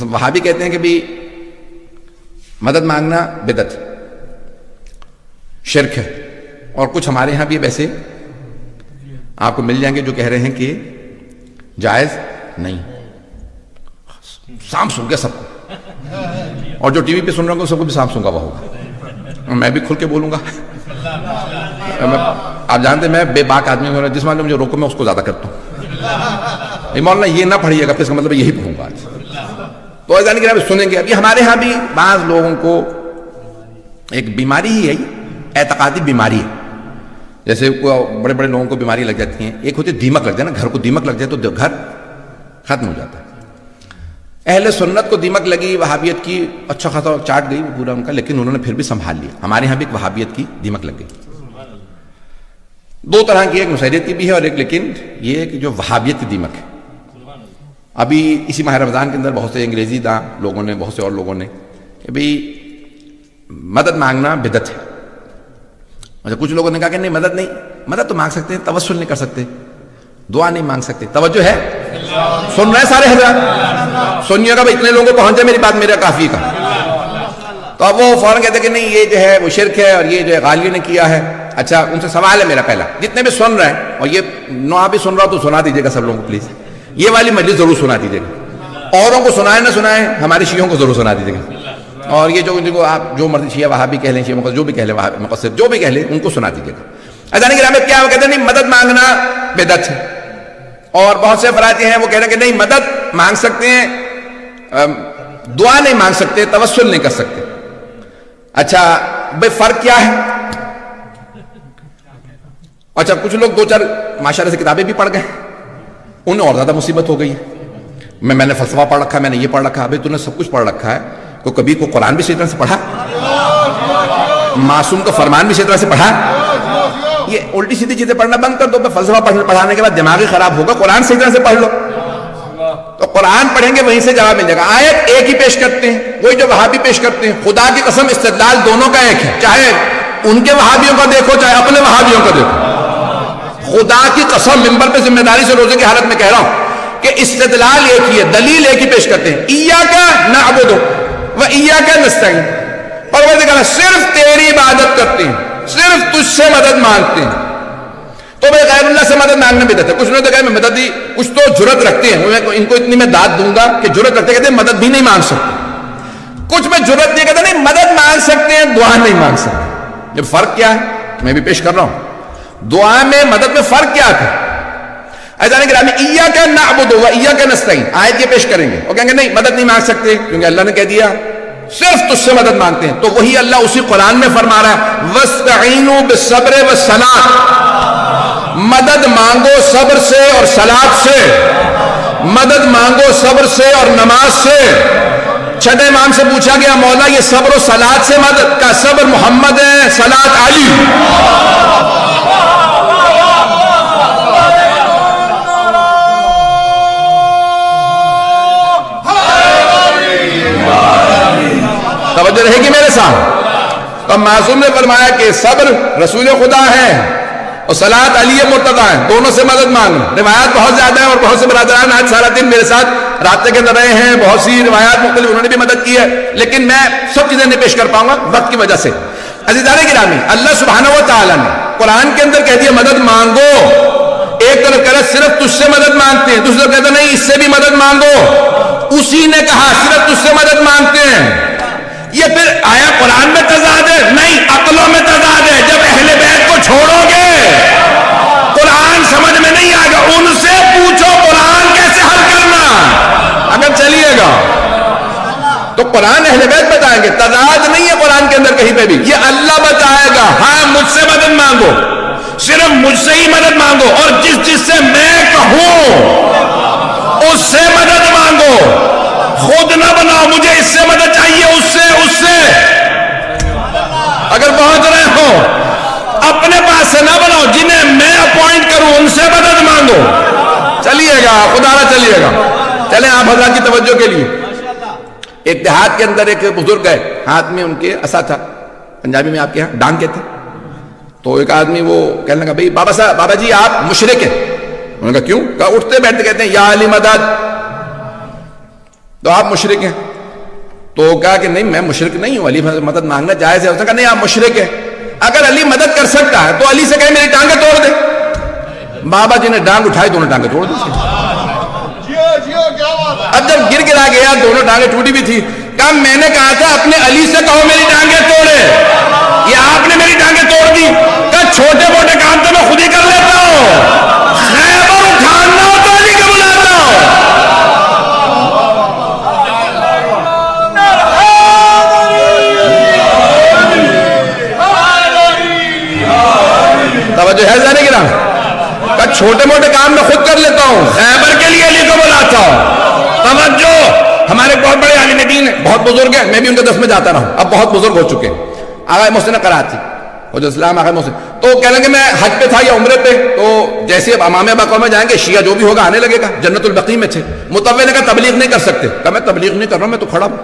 S1: وہابی کہتے ہیں کہ بھی مدد مانگنا بدعت، شرک ہے. اور کچھ ہمارے ہاں بھی ویسے آپ کو مل جائیں گے جو کہہ رہے ہیں کہ جائز نہیں. سام سن گیا سب کو، اور جو ٹی وی پہ سن رہا ہوں سب کو بھی سام سنگا ہوا ہوگا. میں بھی کھل کے بولوں گا. آپ جانتے ہیں میں بے باک آدمی ہوں، جس معاملے میں مجھے روکو میں اس کو زیادہ کرتا ہوں. مولانا یہ نہ پڑھیے گا، پھر اس کا مطلب یہی پڑھوں گا آج. تو ایسا نہیں کہ سنیں گے. ابھی ہمارے ہاں بھی بعض لوگوں کو ایک بیماری ہی ہے، اعتقادی بیماری ہے. جیسے بڑے بڑے لوگوں کو بیماری لگ جاتی ہیں. ایک ہوتی ہے دیمک لگ جائے نا، گھر کو دیمک لگ جائے تو گھر ختم ہو جاتا ہے. اہل سنت کو دیمک لگی وہابیت کی، اچھا خاصا چاٹ گئی پورا ان کا، لیکن انہوں نے پھر بھی سنبھال لیا. ہمارے ہاں بھی ایک وہابیت کی دیمک لگ گئی. 2 طرح کی، ایک نصیریت کی بھی ہے اور ایک لیکن یہ کہ جو وہابیت کی دیمک ہے. ابھی اسی ماہ رمضان کے اندر بہت سے انگریزی داں لوگوں نے، بہت سے اور لوگوں نے کہ بھئی مدد مانگنا بدعت ہے. اچھا، کچھ لوگوں نے کہا کہ نہیں مدد نہیں، مدد تو مانگ سکتے ہیں، توسل نہیں کر سکتے، دعا نہیں مانگ سکتے. توجہ ہے؟ سن رہے سارے حضرات؟ سنیے گا بھائی، اتنے لوگوں کو پہنچ جائے میری بات، میرا کافی کا. تو اب وہ فوراً کہتے ہیں کہ نہیں یہ جو ہے وہ شرک ہے اور یہ جو ہے غالیوں نے کیا ہے. اچھا، ان سے سوال ہے میرا پہلا، جتنے بھی سن رہے ہیں، اور یہ نوحہ بھی سن رہا ہو تو سنا دیجیے گا سب لوگوں کو پلیز. یہ والی مجلس ضرور سنا دیجیے گا. اوروں کو سنائیں نہ سنائیں، ہمارے شیعوں کو ضرور سنا دیجیے گا. اور یہ جو آپ جو مرضی شیعہ وہابی کہہ لیں، شیعہ مقصد جو بھی کہہ لیں، مقصد جو بھی کہہ لیں، ان کو سنا دیجیے گا. اذان گرامی میں کیا وہ کہتے ہیں نہیں مدد مانگنا بدعت ہے. اور بہت سے افراد ہیں وہ کہہ رہے ہیں کہ نہیں مدد مانگ سکتے ہیں، دعا نہیں مانگ سکتے، توسل نہیں کر سکتے. اچھا بھائی فرق کیا ہے؟ اچھا، کچھ لوگ 2-4 ماشاءاللہ سے کتابیں بھی پڑھ گئے، انہیں اور زیادہ مصیبت ہو گئی ہے. میں نے فلسفہ پڑھ رکھا ہے، میں نے یہ پڑھ رکھا ہے. ابھی تو نے سب کچھ پڑھ رکھا ہے، تو کبھی کو قرآن بھی صحیح طرح سے پڑھا، معصوم کا فرمان بھی صحیح طرح سے پڑھا. یہ الٹی سیدھی چیزیں پڑھنا بند کر دو. فلسفہ پڑھانے کے بعد دماغی خراب ہوگا، قرآن صحیح طرح سے پڑھ لو. تو قرآن پڑھیں گے وہیں سے جواب مل جائے گا. آیت ایک ہی پیش کرتے ہیں، وہی جو وہابی پیش کرتے ہیں. خدا کی قسم استدلال دونوں کا ایک ہے، چاہے ان کے وہابیوں کا دیکھو چاہے اپنے وہابیوں کا دیکھو. خدا کی قسم ممبر پہ ذمہ داری سے روزے کی حالت میں کہہ رہا ہوں کہ استدلال ایک ہی ہے، دلیل ایک ہی پیش کرتے ہیں. ایاک نعبد و ایاک نستعین. پروردگار صرف تیری عبادت کرتے ہیں، صرف تجھ سے مدد مانگتے ہیں. تو بھائی غیر اللہ سے مدد مانگنا بدعت ہے. کچھ لوگ کہتے ہیں میں مدد دی، کچھ تو جرت رکھتے ہیں، ان کو اتنی میں داد دوں گا کہ جرت رکھتے کہتے ہیں مدد بھی نہیں مانگ سکتے. کچھ میں جرت نہیں کہتے نہیں مدد مانگ سکتے ہیں، دعا نہیں مانگ سکتے. جب فرق کیا ہے میں بھی پیش کر رہا ہوں. دعا میں مدد میں فرق کیا تھا؟ عزیزان گرامی ایاک نعبد و ایاک نستعین آیت یہ پیش کریں گے اور کہیں گے نہیں مدد نہیں مانگ سکتے کیونکہ اللہ نے کہہ دیا صرف تجھ سے مدد مانگتے ہیں. تو وہی اللہ اسی قرآن میں فرما رہا ہے وَاسْتَعِینُوا بِالصَّبْرِ وَالصَّلَاةِ مدد مانگو صبر سے اور صلاۃ سے, مدد مانگو صبر سے اور نماز سے. چھٹے امام سے پوچھا گیا مولا یہ صبر و صلاۃ سے مدد کا صبر محمد ہے صلاۃ علی. توجہ رہے گی میرے ساتھ. تو معصوم نے فرمایا کہ صبر رسول خدا ہے اور صلاۃ علی مرتضیٰ ہے, دونوں سے مدد مانگنا. روایات بہت زیادہ ہیں اور بہت سے برادران آج سارا دن میرے ساتھ رابطے کے اندر رہے ہیں, بہت سی روایات مختلف انہوں نے بھی مدد کی ہے, لیکن میں سب چیزیں نہیں پیش کر پاؤں گا وقت کی وجہ سے. عزیزان گرامی اللہ سبحانہ و تعالیٰ نے قرآن کے اندر کہہ دیا مدد مانگو. ایک طرف کہہ رہا صرف تجھ سے مدد مانگتے ہیں, دوسری طرف کہتا نہیں اس سے بھی مدد مانگو. اسی نے کہا صرف تجھ سے مدد مانگتے ہیں. یہ پھر آیا قرآن میں تضاد ہے؟ نہیں, عقلوں میں تضاد ہے. جب اہل بیت کو چھوڑو گے قرآن سمجھ میں نہیں آئے گا, ان سے پوچھو قرآن کیسے حل کرنا اگر چلیے گا. تو قرآن اہل بیت بتائیں گے, تضاد نہیں ہے قرآن کے اندر کہیں پہ بھی, یہ اللہ بتائے گا. ہاں مجھ سے مدد مانگو, صرف مجھ سے ہی مدد مانگو, اور جس سے میں کہوں اس سے مدد مانگو. خود نہ بناؤ مجھے اس سے مدد چاہیے اس سے اگر پہنچ رہے ہو اپنے پاس سے نہ بناؤ, جنہیں میں اپوائنٹ کروں ان سے مدد مانگو. چلیے گا خدا را چلیے گا. چلیں آپ حضرات کی توجہ کے لیے. ایک دیہات کے اندر ایک بزرگ ہے, ہاتھ میں ان کے عصا تھا, پنجابی میں آپ کے یہاں ڈانگ کہتے ہیں. تو ایک آدمی وہ کہنے لگا بھائی بابا جی آپ مشرک ہیں. انہوں نے کہا کیوں؟ کہا اٹھتے بیٹھتے کہتے ہیں یا علی مدد, تو آپ مشرک ہیں. تو کہا کہ نہیں میں مشرک نہیں ہوں, علی مدد مانگنا جائز ہے. اس نے کہا نہیں آپ مشرک ہیں, اگر علی مدد کر سکتا ہے تو علی سے کہے میری ٹانگیں توڑ دے. بابا جی نے ڈانگ اٹھائی, دونوں ٹانگیں توڑ دی. اب جب گر گرا گیا دونوں ٹانگیں ٹوٹی بھی تھی, کہا میں نے کہا تھا اپنے علی سے کہو میری ٹانگیں توڑے, یہ آپ نے میری ٹانگیں توڑ دی. کہا چھوٹے موٹے کام تو میں خود ہی کر لیتا ہوں, خیبر اٹھانا ہو تو علی کو بلاتا ہوں. توجہ ہے جانے کی نا, کہ چھوٹے موٹے کام میں خود کر لیتا ہوں, خیبر کے لیے علی کو بلاتا ہوں. توجہ, ہمارے بہت بڑے عالم دین ہیں, بہت بزرگ ہیں, میں بھی ان کے دس میں جاتا رہا ہوں, اب بہت بزرگ ہو چکے ہیں. آغا محسن کراچی حجت اسلام آغا محسن, تو کہہ لیں گے میں حج پہ تھا یا عمرے پہ, تو جیسے اب امام بقا میں جائیں گے شیعہ جو بھی ہوگا آنے لگے گا. جنت البقیع میں تھے, متوے نے کہا تبلیغ نہیں کر سکتے. کہا میں تبلیغ نہیں کر رہا ہوں, میں تو کھڑا ہوں.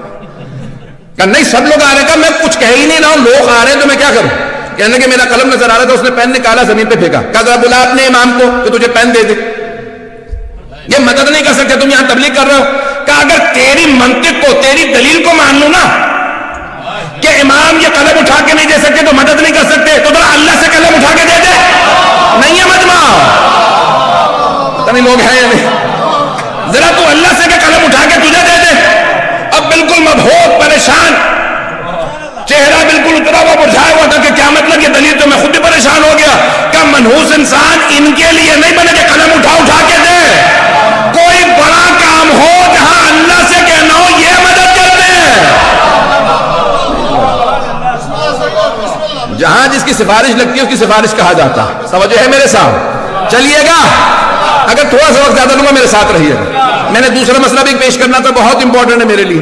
S1: کہا نہیں سب لوگ آ رہے ہیں. کہا میں کچھ کہہ ہی نہیں رہا ہوں, لوگ آ رہے ہیں تو میں کیا کروں. کہنے کہ میرا قلم نظر آ رہا تھا, اس نے پین نکالا زمین پہ پھینکا. کہا ذرا بلا اپنے امام کو کہ تجھے پین دے دے, یہ مدد نہیں کر سکتے, تم یہاں تبلیغ کر رہے ہو. کہا اگر تیری منطق کو تیری دلیل کو مان لوں نا کہ امام یہ قلم اٹھا کے نہیں دے سکتے تو مدد نہیں کر سکتے, تو ذرا اللہ سے قلم اٹھا کے دے دے. نہیں ہے مجمع, پتہ نہیں لوگ ہیں یا نہیں. ذرا تو اللہ سے کہ قلم اٹھا کے تجھے دے دے. اب بالکل مبہوت پریشان, چہرہ بالکل اترا ہوا مرجھایا ہوا تھا کہ کیا مطلب, یہ دلیل تو میں خود بھی پریشان ہو گیا. کہ منحوس انسان ان کے لیے نہیں بنے کہ قلم اٹھا کے دے. کوئی بڑا کام ہو جہاں اللہ سے کہنا ہو یہ مدد کرتے ہیں. جہاں جس کی سفارش لگتی ہے اس کی سفارش کہا جاتا ہے. سمجھے ہے میرے ساتھ, چلیے گا. اگر تھوڑا سا وقت زیادہ لوں گا میرے ساتھ رہیے گا. میں نے دوسرا مسئلہ بھی پیش کرنا تھا, بہت امپورٹنٹ ہے میرے لیے,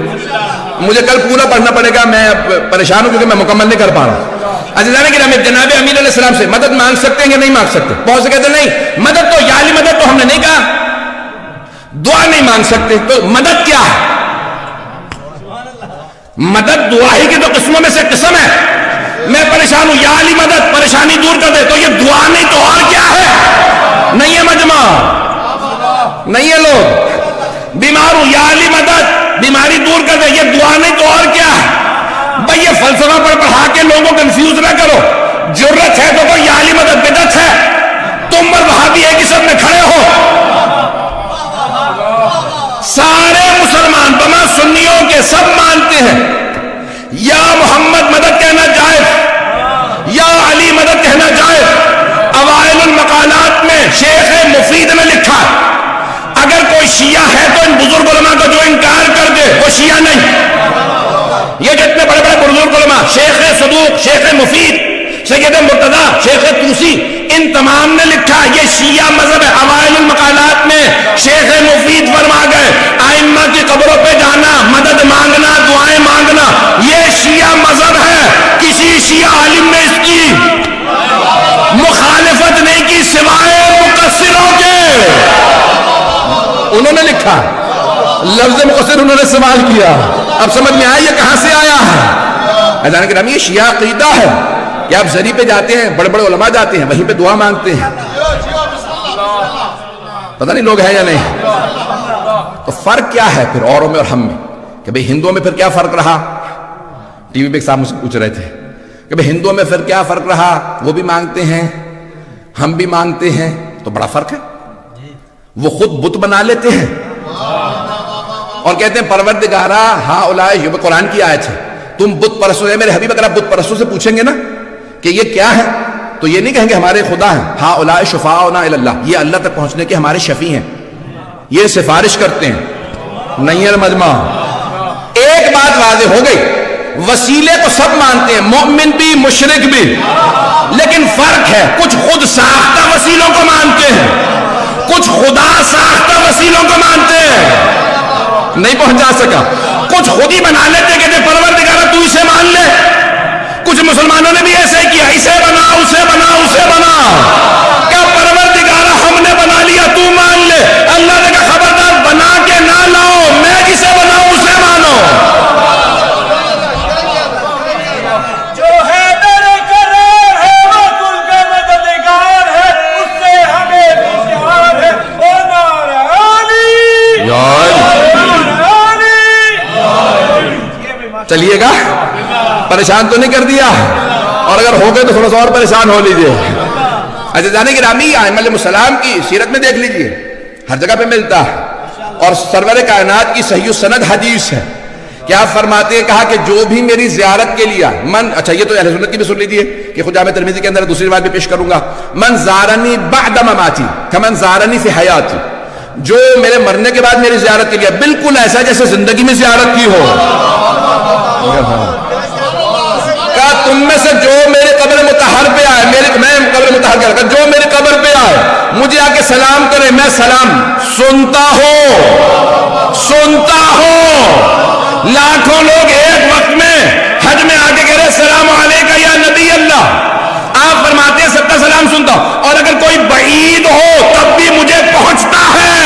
S1: مجھے کل پورا پڑھنا پڑے گا, میں پریشان ہوں کیونکہ میں مکمل نہیں کر پا رہا ہوں. عزیزان کرام جناب امیر علیہ السلام سے مدد مانگ سکتے ہیں یا نہیں مانگ سکتے؟ بہت سے کہتے ہیں نہیں مدد تو یا علی مدد تو ہم نے نہیں کہا, دعا نہیں مانگ سکتے. تو مدد کیا ہے؟ مدد دعا ہی کی تو قسموں میں سے قسم ہے. میں پریشان ہوں, یا علی مدد پریشانی دور کر دے, تو یہ دعا نہیں تو اور کیا ہے؟ نہیں ہے مجمع, نہیں ہے لوگ. بیمار ہوں, یا علی مدد بیماری دور کر دے, یہ دعا نہیں تو اور کیا ہے؟ بھئی یہ فلسفہ پر پڑھا کے لوگوں کنفیوز نہ کرو. ضرورت ہے تو کوئی یا علی مدد بدعت ہے, تم اور وہابی ایک ہی سب میں کھڑے ہو. سارے مسلمان بما سنیوں کے سب مانتے ہیں یا محمد مدد کہنا جائز, یا علی مدد کہنا جائز. اوائل
S3: شیعہ نہیں. یہ جتنے بڑے بڑے بزرگ علماء، شیخ صدوق، شیخ مفید، سید مرتضیٰ، شیخ طوسی، ان تمام نے لکھا یہ شیعہ مذہب ہے. اوائل المقالات میں شیخ مفید فرما گئے ائمہ کی قبروں پہ جانا، مدد مانگنا، دعائیں مانگنا، یہ شیعہ مذہب ہے. کسی شیعہ عالم نے اس کی مخالفت نہیں کی سوائے مقصروں کے.
S1: انہوں نے لکھا، لفظ مقصر انہوں نے استعمال کیا. اب سمجھ میں آیا یہ کہاں سے آیا ہے. اذان کرام یہ شیعہ عقیدہ ہے کہ آپ زری پہ جاتے ہیں، بڑے بڑے علماء جاتے ہیں، وہیں پہ دعا مانگتے ہیں. پتہ نہیں لوگ ہیں یا نہیں. تو فرق کیا ہے پھر اوروں میں اور ہم میں؟ کہ بھئی ہندوؤں میں پھر کیا فرق رہا؟ ٹی وی پہ ایک صاحب مجھ سے پوچھ رہے تھے کہ بھئی ہندوؤں میں پھر کیا فرق رہا؟ وہ بھی مانگتے ہیں، ہم بھی مانگتے ہیں، تو بڑا فرق ہے. وہ خود بت بنا لیتے ہیں اور کہتے ہیں پروردگارا ہاں اولائے، یہ قرآن کی آیت ہے، تم بت پرستوں ہے میرے حبیب. اگر آپ بت پرستوں سے پوچھیں گے نا کہ یہ کیا ہے تو یہ نہیں کہیں گے ہمارے خدا ہیں. ہاں اولائے شفاعنا الی اللہ، یہ اللہ تک پہنچنے کے ہمارے شفیع ہیں، یہ سفارش کرتے ہیں. نہیں المجمع. ایک بات واضح ہو گئی، وسیلے کو سب مانتے ہیں، مومن بھی مشرک بھی، لیکن فرق ہے کچھ خود ساختہ وسیلوں کو مانتے ہیں، کچھ خدا ساختہ وسیلوں کو مانتے ہیں. نہیں پہنچا سکا. کچھ خود ہی بنا لیتے کہتے پروردگارہ تو اسے مان لے. کچھ مسلمانوں نے بھی ایسے کیا، اسے بنا، اسے بنا، اسے بنا. کیا پروردگارہ ہم نے بنا لیا تو مان لے. اللہ نے کہا خبردار بنا کے نہ لاؤ، میں جسے بناؤں اسے مانو.
S2: جو حیدر قرار ہے وہ کل کا مددگار ہے، اس سے ہمیں بھی پیار ہے. او نعرہ علی، نعرہ علی.
S1: چلیے گا، پریشان تو نہیں کر دیا؟ اور اگر ہو گئے تو تھوڑا سا اور پریشان ہو لیجئے. اچھا جانے گرامی ائمہ علیہ السلام کی سیرت میں دیکھ لیجئے، ہر جگہ پہ ملتا ہے. اور سرور کائنات کی صحیح السند حدیث ہے کہ آپ فرماتے ہیں، کہا کہ جو بھی میری زیارت کے لیے من، اچھا یہ تو اہل سنت کی بھی سن لیجئے کہ خود جامع ترمذی کے اندر دوسری روایت بھی پیش کروں گا، من زارنی بعد مماتی کمن زارنی فی حیاتی، جو میرے مرنے کے بعد میری زیارت کے لیے بالکل ایسا جیسے زندگی میں زیارت کی ہو. کہا تم میں سے جو میرے قبر مطہر پہ آئے، میں قبر مطہر کیا رکھا، جو میرے قبر پہ آئے مجھے آ کے سلام کرے، میں سلام سنتا ہوں، سنتا ہوں. لاکھوں لوگ ایک وقت میں حج میں آ کے کہہ رہے السلام علیکہ یا نبی اللہ، آپ فرماتے ہیں سب کا سلام سنتا ہوں. اور اگر کوئی بعید ہو تب بھی مجھے پہنچتا ہے.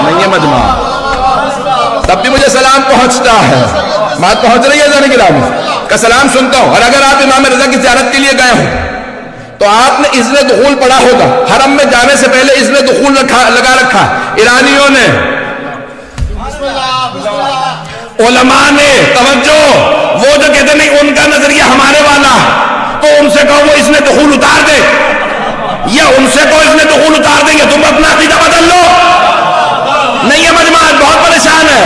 S1: نہیں ہے مجمع، تب بھی مجھے سلام پہنچتا ہے. بات پہنچ رہی ہے جانے گرامی کا سلام سنتا ہوں. اور اگر آپ امام رضا کی زیارت کے لیے گئے ہوں تو آپ نے اذن دخول پڑھا ہوگا. حرم میں جانے سے پہلے اذن دخول لگا رکھا ایرانیوں نے، علماء نے. توجہ، وہ جو کہتے نہیں ان کا نظریہ ہمارے والا، تو ان سے کہو وہ اذن دخول اتار دے، یا ان سے کہو اذن دخول اتار دیں گے، تم اپنا عقیدہ بدل لو. نہیں ہے مجمع، بہت پریشان ہے.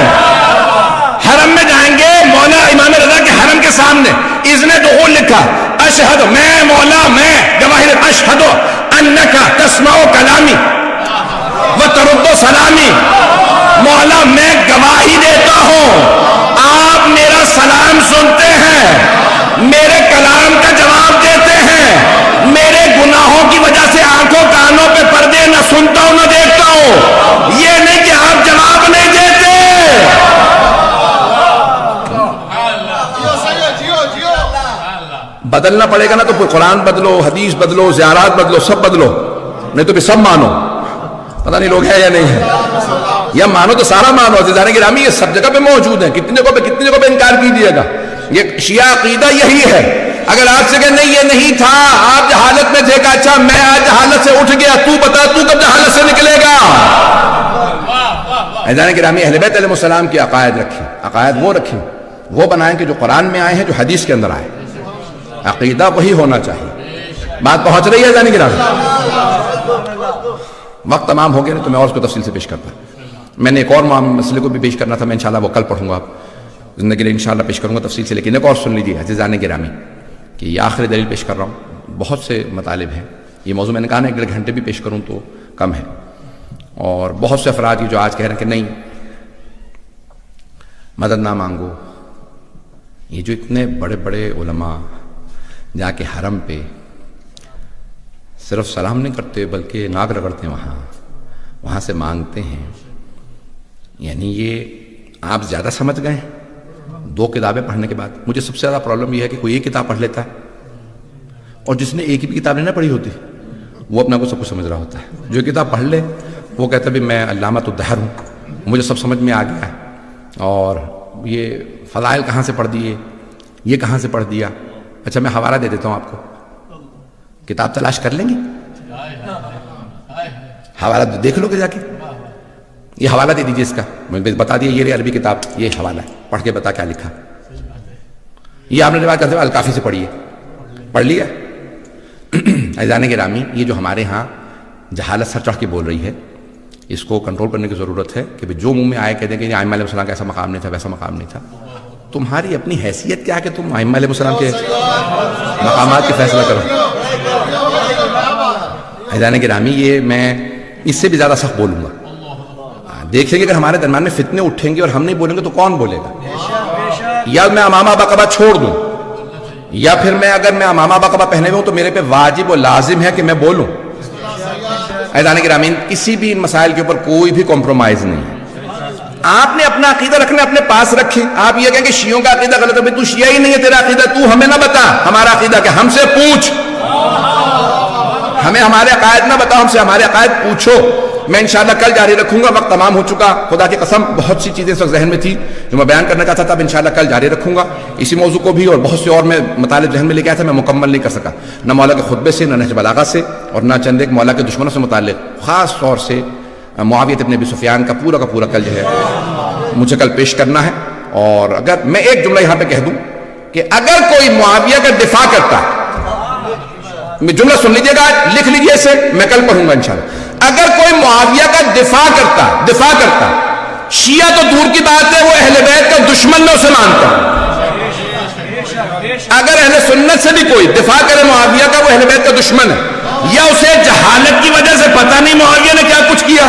S1: حرم میں جائیں گے، مولا امام رضا کے حرم کے سامنے اذن دخول لکھا، اشہد، میں مولا میں گواہی، اشہد انکا تسمع کلامی وترد سلامی، مولا میں گواہی دیتا ہوں آپ میرا سلام سنتے ہیں، میرے کلام کا جواب دیتے ہیں، میرے گناہوں کی وجہ سے آنکھوں کانوں پہ پردے نہ سنتا ہوں نہ دیکھتا ہوں. یہ نہیں کہ آپ جواب نہیں دیتے. بدلنا پڑے گا نا تو قرآن بدلو، حدیث بدلو، زیارات بدلو، سب بدلو، نہیں تو پھر سب مانو. پتہ نہیں لوگ ہیں یا نہیں ہے، یا مانو تو سارا مانو. عزیزان گرامی یہ سب جگہ پہ موجود ہیں، کتنی جگہ پہ انکار کیجیے گا. یہ شیعہ عقیدہ یہی ہے. اگر آپ سے کہ نہیں یہ نہیں تھا، آپ جہالت میں تھے، کہ اچھا میں آج جہالت سے اٹھ گیا، تو بتا تو کب جہالت سے نکلے گا. عزیزان گرامی اہل بیت علیہ السلام کی عقائد رکھیں، عقائد وہ رکھیں، وہ بنائیں کہ جو قرآن میں آئے ہیں، جو حدیث کے اندر آئے. عقیدہ وہی ہونا چاہیے. بات پہنچ رہی ہے جانی گرامی؟ وقت تمام ہو گیا نہیں تو میں اور اس کو تفصیل سے پیش کرتا. میں نے ایک اور مسئلے کو بھی پیش کرنا تھا، میں انشاءاللہ وہ کل پڑھوں گا، زندگی کے لیے انشاءاللہ پیش کروں گا تفصیل سے. لیکن ایک اور سن لیجیے عزیزان گرامی کہ یہ آخری دلیل پیش کر رہا ہوں. بہت سے مطالب ہیں، یہ موضوع میں نے کہا نا 1.5 گھنٹے بھی پیش کروں تو کم ہے. اور بہت سے افراد جو آج کہہ رہے ہیں کہ نہیں مدد نہ مانگو. یہ جو اتنے بڑے بڑے علماء جا کے حرم پہ صرف سلام نہیں کرتے بلکہ ناک رگڑتے ہیں, وہاں سے مانگتے ہیں, یعنی یہ آپ زیادہ سمجھ گئے ہیں 2 کتابیں پڑھنے کے بعد. مجھے سب سے زیادہ پرابلم یہ ہے کہ کوئی ایک کتاب پڑھ لیتا ہے اور جس نے ایک بھی کتاب نہیں نہ پڑھی ہوتی وہ اپنا کو سب کچھ سمجھ رہا ہوتا ہے. جو کتاب پڑھ لے وہ کہتا ہے بھی میں علامۃ الدہر ہوں, مجھے سب سمجھ میں آ گیا ہے, اور یہ فضائل کہاں سے پڑھ دیے, یہ کہاں سے پڑھ دیا. اچھا میں حوالہ دے دیتا ہوں آپ کو, کتاب تلاش کر لیں گے, حوالہ دیکھ لو گے جا کے, یہ حوالہ دے دیجیے اس کا, مجھے بتا دیے یہ عربی کتاب یہ حوالہ ہے, پڑھ کے بتا کیا لکھا. یہ آپ نے روایت کرتے ہوئے الکافی سے پڑھیے, پڑھ لیا. عزیزان گرامی, یہ جو ہمارے ہاں جہالت سر چڑھ کے بول رہی ہے اس کو کنٹرول کرنے کی ضرورت ہے کہ جو منہ میں آئے کہہ دیں کہ ائمہ علیہ السلام کا ایسا مقام نہیں تھا ویسا مقام نہیں تھا. تمہاری اپنی حیثیت کیا ہے کہ تم ائمہ علیہ السلام کے مقامات کی فیصلہ کرو. عزیزان گرامی, یہ میں اس سے بھی زیادہ سخت بولوں گا. دیکھیں گے اگر ہمارے درمیان میں فتنے اٹھیں گے اور ہم نہیں بولیں گے تو کون بولے گا. یا میں امامہ باقبہ چھوڑ دوں, یا پھر اگر میں امامہ باقبہ پہنے ہوئے ہوں تو میرے پہ واجب و لازم ہے کہ میں بولوں. عزیزان گرامی, کسی بھی ان مسائل کے اوپر کوئی بھی کمپرومائز نہیں ہے. آپ نے اپنا عقیدہ رکھنا اپنے پاس رکھیں. آپ یہ کہیں کہ شیعوں کا عقیدہ غلط ہے, تو شیعہ ہی نہیں ہے تیرا عقیدہ, تو ہمیں نہ بتا ہمارا عقیدہ کیا, ہم سے پوچھ. ہمیں ہمارے عقائد نہ بتاؤ, ہم سے ہمارے عقائد پوچھو. میں انشاءاللہ کل جاری رکھوں گا, وقت تمام ہو چکا, خدا کی قسم بہت سی چیزیں اس وقت ذہن میں تھی جو میں بیان کرنا چاہتا تھا. اب انشاءاللہ کل جاری رکھوں گا اسی موضوع کو بھی, اور بہت سے اور میں مطالب ذہن میں لے کے آیا تھا, میں مکمل نہیں کر سکا, نہ مولا کے خطبے سے, نہ نہج بلاغہ سے, اور نہ چند ایک مولا کے دشمنوں سے متعلق خاص طور سے معاویہ ابن ابی سفیان کا پورا کل جو ہے مجھے کل پیش کرنا ہے. اور اگر میں ایک جملہ یہاں پہ کہہ دوں کہ اگر کوئی معاویہ کا دفاع کرتا ہے, میں جملہ سن لیجیے گا, لکھ لیجیے اسے, میں کل پڑھوں گا انشاءاللہ. اگر کوئی معاویہ کا دفاع کرتا شیعہ تو دور کی بات ہے, وہ اہل بیت کا دشمن میں اسے مانتا ہوں. اگر اہل سنت سے بھی کوئی دفاع کرے معاویہ کا, وہ اہل بیت کا دشمن ہے, یا اسے جہالت کی وجہ سے پتہ نہیں معاویہ نے کیا کچھ کیا,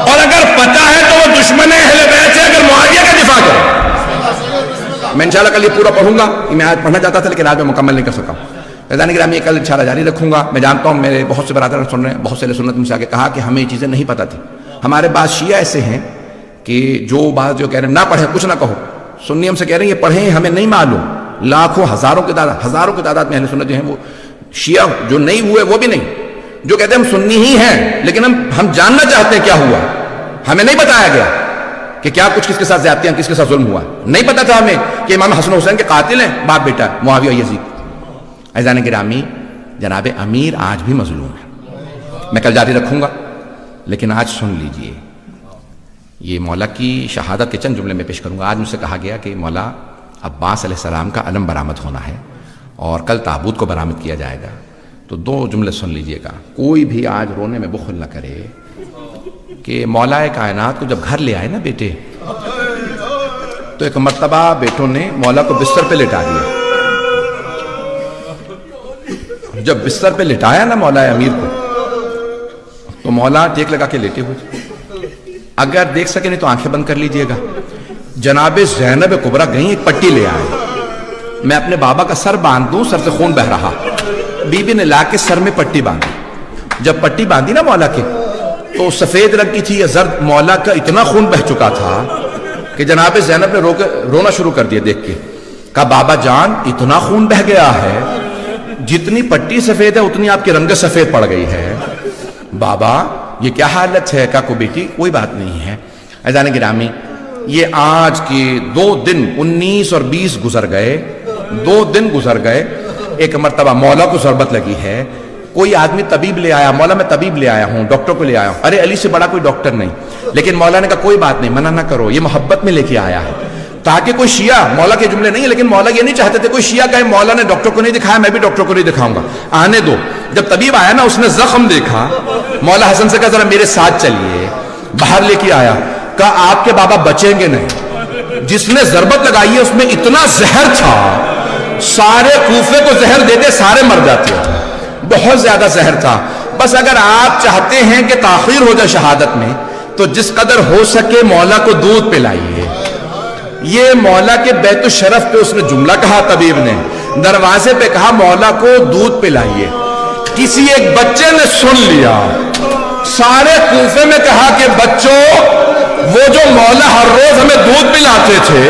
S1: اور اگر پتہ ہے تو وہ دشمن ہے اہل بیت سے اگر معاویہ کا دفاع کرے. میں انشاءاللہ کل یہ پورا پڑھوں گا, میں آج پڑھنا چاہتا تھا لیکن آج میں مکمل نہیں کر سکا. عزیزان گرامی, کل انشاءاللہ جاری رکھوں گا. میں جانتا ہوں میرے بہت سے برادر سن رہے ہیں, بہت سے اہل سنت مجھ سے آگے کہا کہ ہمیں یہ چیزیں نہیں پتہ تھی. ہمارے بعض شیعہ ایسے ہیں کہ جو بعض جو کہہ رہے ہیں نہ پڑھیں کچھ نہ کہو, سنی ہم سے کہہ رہے ہیں یہ پڑھیں ہمیں نہیں معلوم. لاکھوں ہزاروں کی تعداد میں اہل سنت جو ہیں وہ شیعہ جو نہیں ہوئے وہ بھی نہیں, جو کہتے ہیں ہم سنی ہی ہیں لیکن ہم جاننا چاہتے ہیں کیا ہوا, ہمیں نہیں بتایا گیا کہ کیا کچھ کس کے ساتھ زیادتیاں, کس کے ساتھ ظلم ہوا. نہیں پتا تھا ہمیں کہ امام حسن حسین کے قاتل ہیں باپ بیٹا معاویہ یزید. عزیزان گرامی, جناب امیر آج بھی مظلوم ہے. میں کل جاری رکھوں گا لیکن آج سن لیجئے, یہ مولا کی شہادت کے چند جملے میں پیش کروں گا. آج مجھ سے کہا گیا کہ مولا عباس علیہ السلام کا علم برآمد ہونا ہے اور کل تابوت کو برآمد کیا جائے گا. تو 2 جملے سن لیجئے گا. کوئی بھی آج رونے میں بخل نہ کرے کہ مولا کائنات کو جب گھر لے آئے نا بیٹے, تو ایک مرتبہ بیٹوں نے مولا کو بستر پہ لٹا دیا. جب بستر پہ لٹایا نا مولا امیر کو, تو مولا ٹیک لگا کے لیٹے ہوئے. اگر دیکھ سکے نہیں تو آنکھیں بند کر لیجئے گا. جناب زینب کبریٰ گئیں, ایک پٹی لے آئے, میں اپنے بابا کا سر باندھ دوں, سر سے خون بہ رہا. بی بی نے لا کے سر میں پٹی باندھی. جب پٹی باندھی نا مولا کے, تو سفید رنگ کی تھی یا زرد, مولا کا اتنا خون بہ چکا تھا کہ جناب زینب نے رونا شروع کر دیا دیکھ کے. کہا بابا جان اتنا خون بہ گیا ہے, جتنی پٹی سفید ہے اتنی آپ کی رنگ سفید پڑ گئی ہے. بابا یہ کیا حالت ہے؟ کہا کو بیٹی کوئی بات نہیں ہے. عزیزان گرامی, یہ آج کے 2 دن 19 اور 20 گزر گئے, 2 دن گزر گئے. ایک مرتبہ مولا کو ضربت لگی ہے, کوئی آدمی طبیب لے آیا, مولا میں طبیب لے آیا ہوں, ڈاکٹر کو لے آیا ہوں. ارے علی سے بڑا کوئی ڈاکٹر نہیں. لیکن مولا نے کہا کوئی بات نہیں, منع نہ کرو, یہ محبت میں لے کے آیا ہے. تاکہ کوئی شیعہ, مولا کے جملے نہیں, لیکن مولا یہ نہیں چاہتے تھے کوئی شیعہ کہے مولا نے ڈاکٹر کو نہیں دکھایا, میں بھی ڈاکٹر کو نہیں دکھاؤں گا, آنے دو. جب طبیب آیا نا, اس نے زخم دیکھا, مولا حسن سے کہا ذرا میرے ساتھ چلیے. باہر لے کے آیا, کہا آپ کے بابا بچیں گے نہیں. جس نے ضربت لگائی ہے اس میں اتنا زہر تھا, سارے کوفے کو زہر دیتے سارے مر جاتے, بہت زیادہ زہر تھا. بس اگر آپ چاہتے ہیں کہ تاخیر ہو جائے شہادت میں, تو جس قدر ہو سکے مولا کو دودھ پلائیے.
S3: یہ مولا کے بیت الشرف پہ اس نے جملہ کہا، طبیب نے دروازے پہ کہا مولا کو دودھ پلائیے. کسی ایک بچے نے سن لیا، سارے کوفے میں کہا کہ بچوں، وہ جو مولا ہر روز ہمیں دودھ پلاتے تھے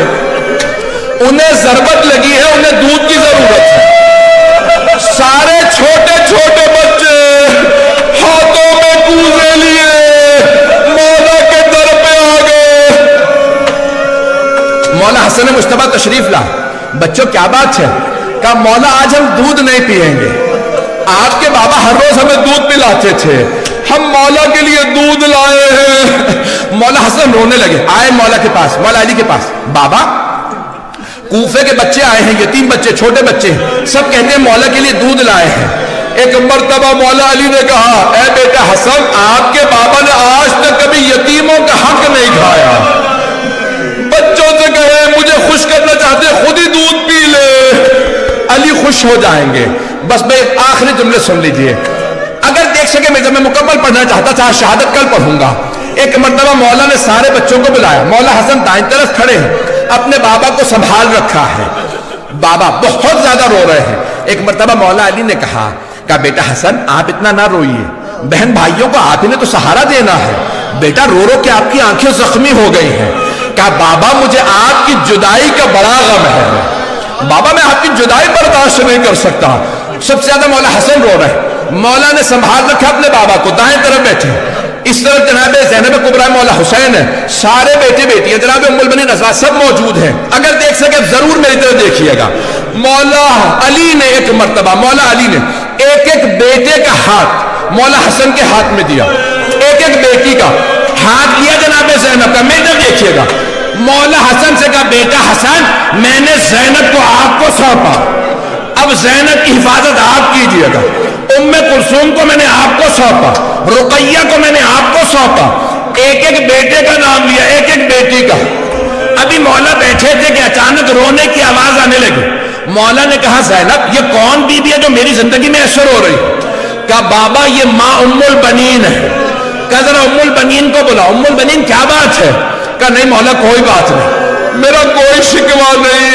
S3: انہیں ضربت لگی ہے، انہیں دودھ کی ضرورت ہے. سارے چھوٹے چھوٹے بچے ہاتھوں میں کوزے لیے مولا کے در پہ آ گئے. مولا حسن مجتبیٰ تشریف لا. بچوں کیا بات ہے؟ کہا مولا آج ہم دودھ نہیں پیئیں گے، آپ کے بابا ہر روز ہمیں دودھ پلاتے تھے، ہم مولا کے لیے دودھ لائے ہیں. مولا حسن رونے لگے. آئے مولا کے پاس، مولا علی کے پاس. بابا، کوفے کے بچے آئے ہیں، یتیم بچے، چھوٹے بچے، سب کہتے ہیں مولا کے لیے دودھ لائے ہیں. ایک مرتبہ مولا علی نے کہا اے بیٹا حسن، آپ کے بابا نے آج تک کبھی یتیموں کا حق نہیں کھایا. بچوں سے کہے مجھے خوش کرنا چاہتے خود ہی دودھ پی لے، علی خوش ہو جائیں گے. بس میں آخری جملے سن لیجئے. اگر دیکھ سکے میں مکمل پڑھنا چاہتا تھا، شہادت کل پڑھوں گا. ایک مرتبہ مولا نے سارے بچوں کو بلایا. مولا حسن دائیں طرف کھڑے ہیں، اپنے بابا کو سنبھال رکھا ہے. بابا بہت زیادہ رو رہے ہیں. ایک مرتبہ مولا علی نے کہا بیٹا حسن آپ اتنا نہ روئیے، بہن بھائیوں کو آپ ہی نے تو سہارا دینا ہے. بیٹا رو رو کے آپ کی آنکھیں زخمی ہو گئی ہیں. کہا بابا مجھے آپ کی جدائی کا بڑا غم ہے، بابا میں آپ کی جدائی برداشت نہیں کر سکتا. سب سے زیادہ مولا حسن رو رہے ہیں. مولا نے سنبھال رکھا اپنے بابا کو. دائیں طرف بیٹھے، اس طرف جناب زینب کبریٰ مولا حسین ہے، سارے بیٹے بیٹی ہیں، جناب ام المؤمنین ازواج سب موجود ہیں. اگر دیکھ سکے ضرور میری طرف دیکھیے گا. مولا علی نے ایک مرتبہ مولا علی نے ایک ایک بیٹے کا ہاتھ مولا حسن کے ہاتھ میں دیا، ایک ایک بیٹی کا ہاتھ لیا جناب زینب کا. میری طرف دیکھیے گا. مولا حسن سے کہا بیٹا حسن میں نے زینب کو آپ کو سونپا، اب زینب کی حفاظت آپ کیجئے گا. ام کلثوم کو میں نے آپ کو سونپا، رقیہ کو میں نے آپ کو سونپا. ایک ایک بیٹے کا نام لیا، ایک ایک بیٹی کا. ابھی مولا بیٹھے تھے کہ اچانک رونے کی آواز آنے لگی. مولا نے کہا زینب یہ کون بی بی ہے جو میری زندگی میں اثر ہو رہی؟ کہا بابا یہ ماں ام البنین ہے. کہا ذرا ام البنین کو بلا. ام البنین کیا بات ہے؟ کہا نہیں مولا کوئی بات نہیں، میرا کوئی شکوہ نہیں